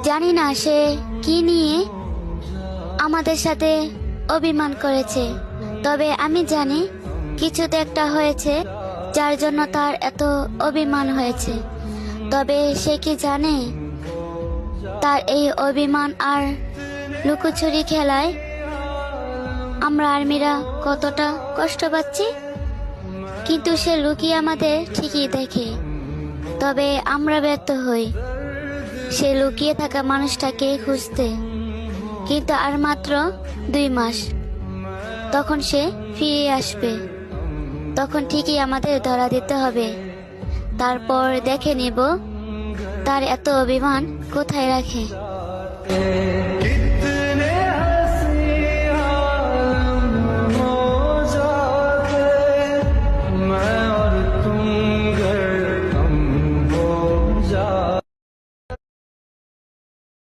জানি না সে কি নিয়ে আমাদের সাথে অভিমান করেছে, তবে আমি জানি কিছু তো একটা হয়েছে যার জন্য তার এত অভিমান হয়েছে। তবে সে কি জানে তার এই অভিমান আর লুকোচুরি খেলায় আমরা আর্মিরা কতটা কষ্ট পাচ্ছি? কিন্তু সে লুকিয়ে আমাদের ঠিকই দেখে, তবে আমরা ব্যর্থ হই সে লুকিয়ে থাকা মানুষটাকে খুঁজতে। কিন্তু আর মাত্র 2 মাস, তখন সে ফিরে আসবে। তখন ঠিকই আমাদের ধরা দিতে হবে। তারপর দেখে নেব তার এত অভিমান কোথায় রাখে।